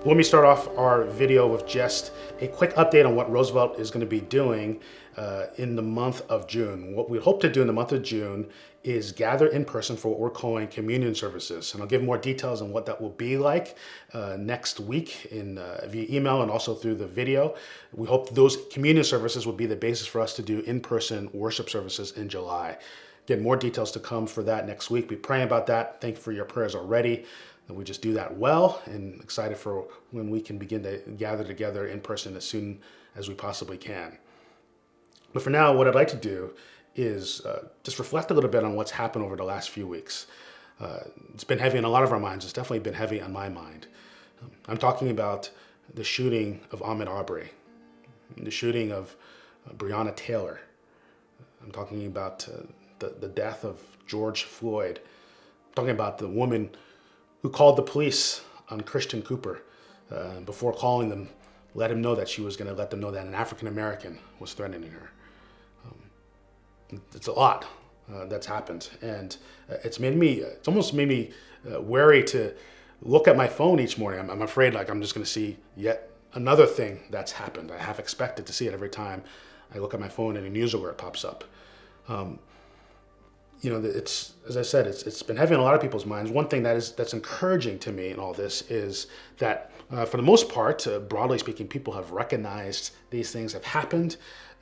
Let me start off our video with just a quick update on what Roosevelt is going to be doing in the month of June. What we hope to do in the month of June is gather in person for what we're calling communion services. And I'll give more details on what that will be like next week via email and also through the video. We hope those communion services will be the basis for us to do in-person worship services in July. Again, more details to come for that next week. Be praying about that. Thank you for your prayers already. That we just do that well, and excited for when we can begin to gather together in person as soon as we possibly can. But for now, what I'd like to do is just reflect a little bit on what's happened over the last few weeks. It's been heavy on a lot of our minds. It's definitely been heavy on my mind. I'm talking about the shooting of Ahmaud Arbery, the shooting of Breonna Taylor. I'm talking about the death of George Floyd. I'm talking about the woman who called the police on Christian Cooper before calling them, let him know that she was going to let them know that an African American was threatening her. It's a lot that's happened, and it's almost made me wary to look at my phone each morning. I'm afraid like I'm just going to see yet another thing that's happened. I half expected to see it every time I look at my phone and a news alert pops up. It's, as I said, it's been heavy on a lot of people's minds. One thing that's encouraging to me in all this is that, for the most part, broadly speaking, people have recognized these things have happened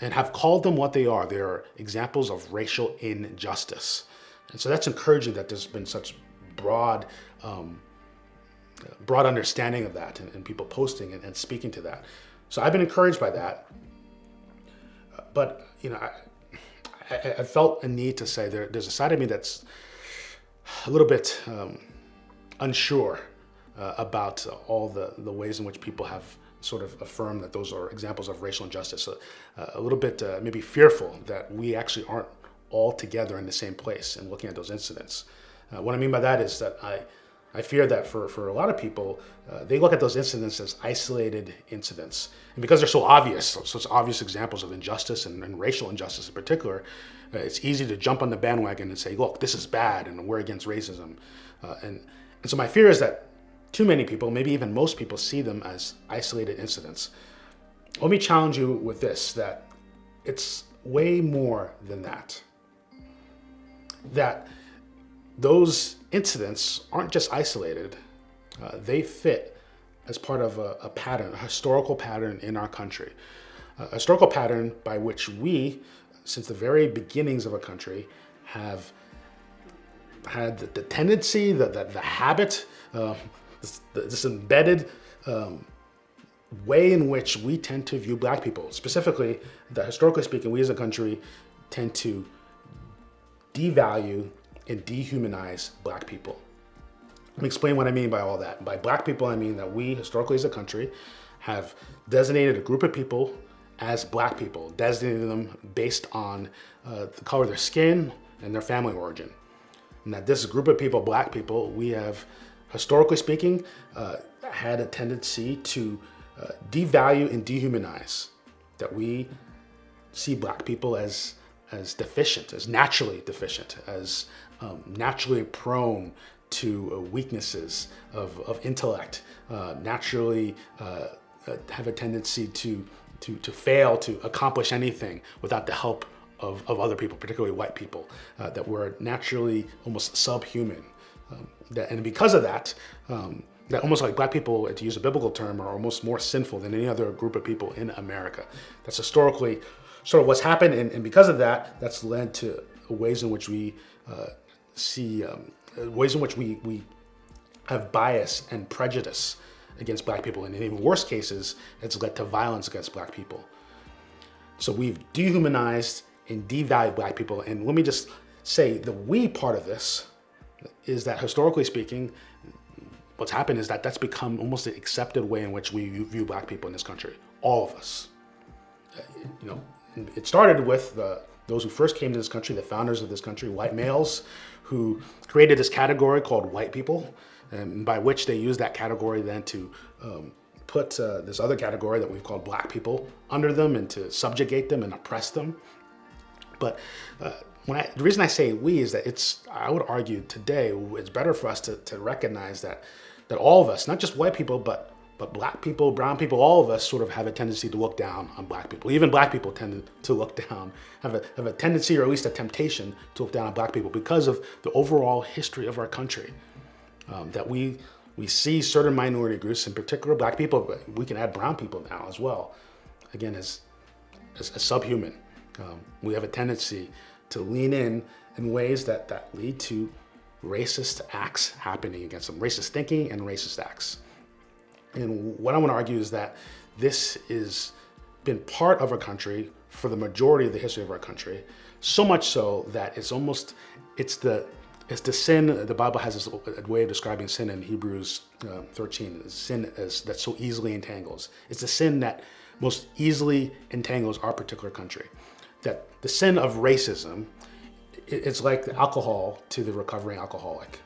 and have called them what they are. They are examples of racial injustice. And so that's encouraging that there's been such broad understanding of that and people posting and speaking to that. So I've been encouraged by that. But, I felt a need to say there's a side of me that's a little bit unsure about all the ways in which people have sort of affirmed that those are examples of racial injustice. A little bit maybe fearful that we actually aren't all together in the same place and looking at those incidents. What I mean by that is that I fear that for a lot of people, they look at those incidents as isolated incidents. And because they're so obvious, such obvious examples of injustice and racial injustice in particular, it's easy to jump on the bandwagon and say, look, this is bad and we're against racism. And so my fear is that too many people, maybe even most people, see them as isolated incidents. Let me challenge you with this, that it's way more than that. That those incidents aren't just isolated. They fit as part of a pattern, a historical pattern in our country. A historical pattern by which we, since the very beginnings of a country, have had the tendency, the habit, this embedded way in which we tend to view Black people. Specifically, that historically speaking, we as a country tend to devalue and dehumanize Black people. Let me explain what I mean by all that. By Black people, I mean that we, historically as a country, have designated a group of people as Black people, designated them based on the color of their skin and their family origin. And that this group of people, Black people, we have, historically speaking, had a tendency to devalue and dehumanize. That we see Black people as deficient, as naturally deficient, as naturally prone to weaknesses of intellect, naturally have a tendency to fail to accomplish anything without the help of other people, particularly white people, that we're naturally almost subhuman. And because of that, that almost like Black people, to use a biblical term, are almost more sinful than any other group of people in America. That's historically sort of what's happened, and because of that, that's led to ways in which we ways in which we have bias and prejudice against Black people, and in even worse cases, it's led to violence against Black people. So we've dehumanized and devalued Black people, and let me just say the we part of this is that historically speaking, what's happened is that that's become almost the accepted way in which we view Black people in this country, all of us. It started with those who first came to this country, the founders of this country, white males, who created this category called white people, and by which they used that category then to put this other category that we've called Black people under them and to subjugate them and oppress them. But the reason I say we is that I would argue today, it's better for us to recognize that all of us, not just white people, but But black people, brown people, all of us sort of have a tendency to look down on black people. Even black people tend to look down, have a tendency, or at least a temptation, to look down on black people because of the overall history of our country. That we see certain minority groups, in particular black people, but we can add brown people now as well, again, as subhuman. We have a tendency to lean in ways that lead to racist acts happening against them, racist thinking and racist acts. And what I want to argue is that this has been part of our country for the majority of the history of our country, so much so that it's the sin. The Bible has this way of describing sin in Hebrews 13. Sin that so easily entangles. It's the sin that most easily entangles our particular country. That the sin of racism, it's like the alcohol to the recovering alcoholic.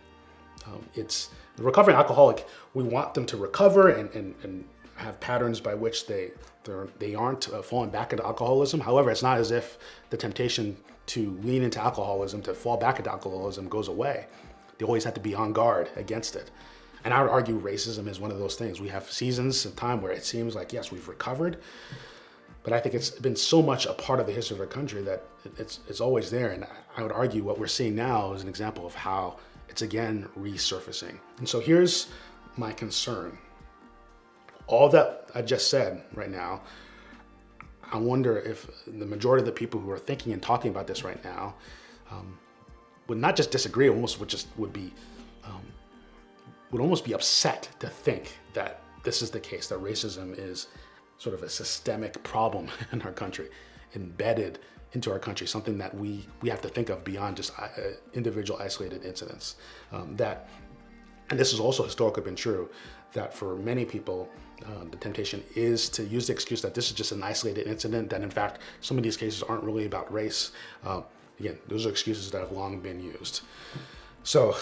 It's the recovering alcoholic. We want them to recover and have patterns by which they aren't falling back into alcoholism. However, it's not as if the temptation to lean into alcoholism, to fall back into alcoholism, goes away. They always have to be on guard against it. And I would argue racism is one of those things. We have seasons of time where it seems like, yes, we've recovered, but I think it's been so much a part of the history of our country that it's always there. And I would argue what we're seeing now is an example of how it's again resurfacing. And so here's my concern. All that I just said right now, I wonder if the majority of the people who are thinking and talking about this right now would not just disagree, would almost be upset to think that this is the case, that racism is sort of a systemic problem in our country, embedded into our country, something that we have to think of beyond just individual isolated incidents. And this has also historically been true, that for many people, the temptation is to use the excuse that this is just an isolated incident, that in fact, some of these cases aren't really about race. Again, those are excuses that have long been used. So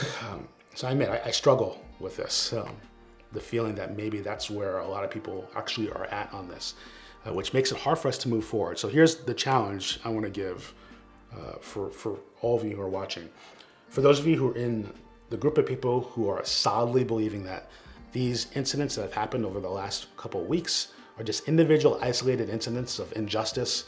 I admit, I struggle with this, the feeling that maybe that's where a lot of people actually are at on this, which makes it hard for us to move forward. So here's the challenge I want to give for all of you who are watching. For those of you who are in the group of people who are solidly believing that these incidents that have happened over the last couple of weeks are just individual isolated incidents of injustice,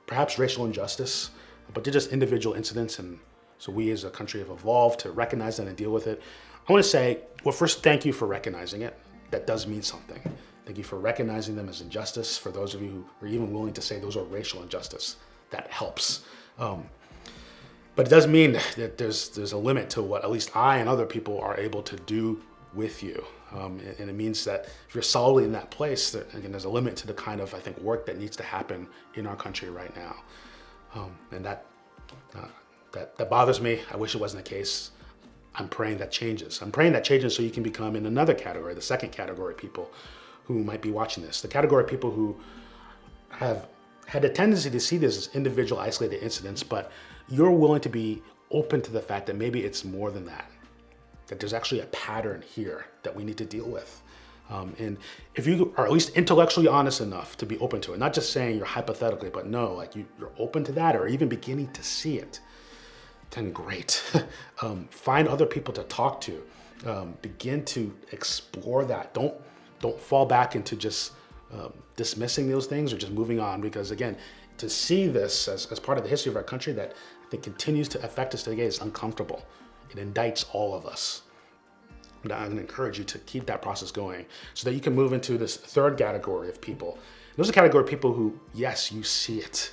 perhaps racial injustice, but they're just individual incidents, and so we as a country have evolved to recognize that and deal with it. I want to say, well, first, thank you for recognizing it. That does mean something. Thank you for recognizing them as injustice. For those of you who are even willing to say those are racial injustice, that helps. But it does mean that there's a limit to what at least I and other people are able to do with you. And it means that if you're solidly in that place, that, again, there's a limit to the kind of, I think, work that needs to happen in our country right now. And that bothers me. I wish it wasn't the case. I'm praying that changes. I'm praying that changes so you can become in another category, the second category of people who might be watching this, the category of people who have had a tendency to see this as individual isolated incidents, but you're willing to be open to the fact that maybe it's more than that there's actually a pattern here that we need to deal with. And if you are at least intellectually honest enough to be open to it, not just saying you're hypothetically, but no, like you're open to that or even beginning to see it, then great. Find other people to talk to. Begin to explore that. Don't fall back into just dismissing those things or just moving on, because again, to see this as part of the history of our country that I think continues to affect us today is uncomfortable. It indicts all of us. And I'm going to encourage you to keep that process going so that you can move into this third category of people. There's a category of people who, yes, you see it.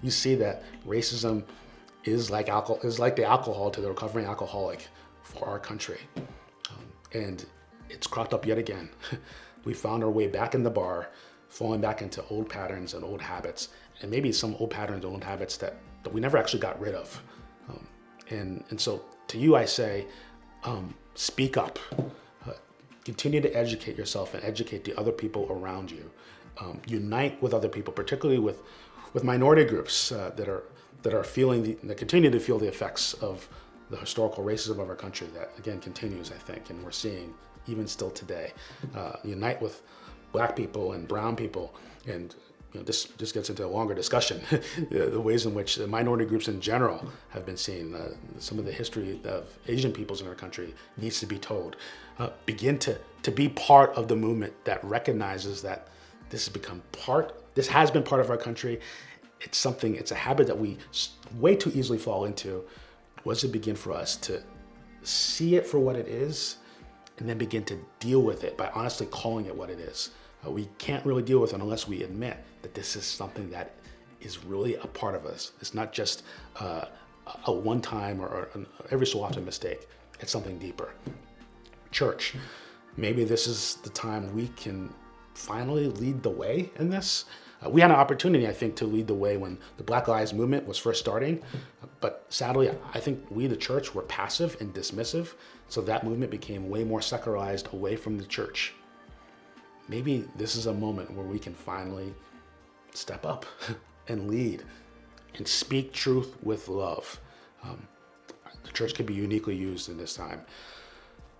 You see that racism is like the alcohol to the recovering alcoholic for our country. And it's cropped up yet again. We found our way back in the bar, falling back into old patterns and old habits, and maybe some old patterns and old habits that we never actually got rid of. And so to you, I say, speak up. Continue to educate yourself and educate the other people around you. Unite with other people, particularly with minority groups that continue to feel the effects of the historical racism of our country that, again, continues, I think, and we're seeing even still today. Unite with Black people and brown people and this gets into a longer discussion, the ways in which the minority groups in general have been seen. Some of the history of Asian peoples in our country needs to be told. Begin to be part of the movement that recognizes that this has been part of our country. It's a habit that we way too easily fall into. Was to begin for us to see it for what it is, and then begin to deal with it by honestly calling it what it is. We can't really deal with it unless we admit that this is something that is really a part of us. It's not just a one-time or an every so often mistake. It's something deeper. Church, maybe this is the time we can finally lead the way in this. We had an opportunity, I think, to lead the way when the Black Lives Movement was first starting. But sadly, I think we, the church, were passive and dismissive. So that movement became way more secularized away from the church. Maybe this is a moment where we can finally step up and lead and speak truth with love. The church could be uniquely used in this time.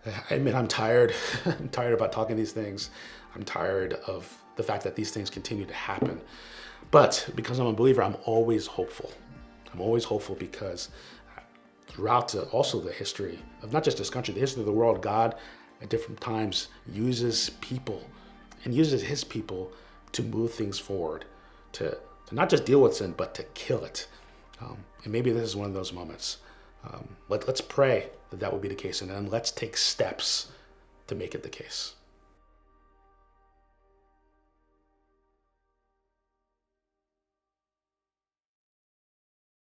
I admit I'm tired. I'm tired about talking these things. I'm tired of the fact that these things continue to happen. But because I'm a believer, I'm always hopeful. I'm always hopeful because throughout also the history of not just this country, the history of the world, God at different times uses people and uses his people to move things forward, to not just deal with sin, but to kill it. And maybe this is one of those moments. Let's pray that will be the case, and then let's take steps to make it the case.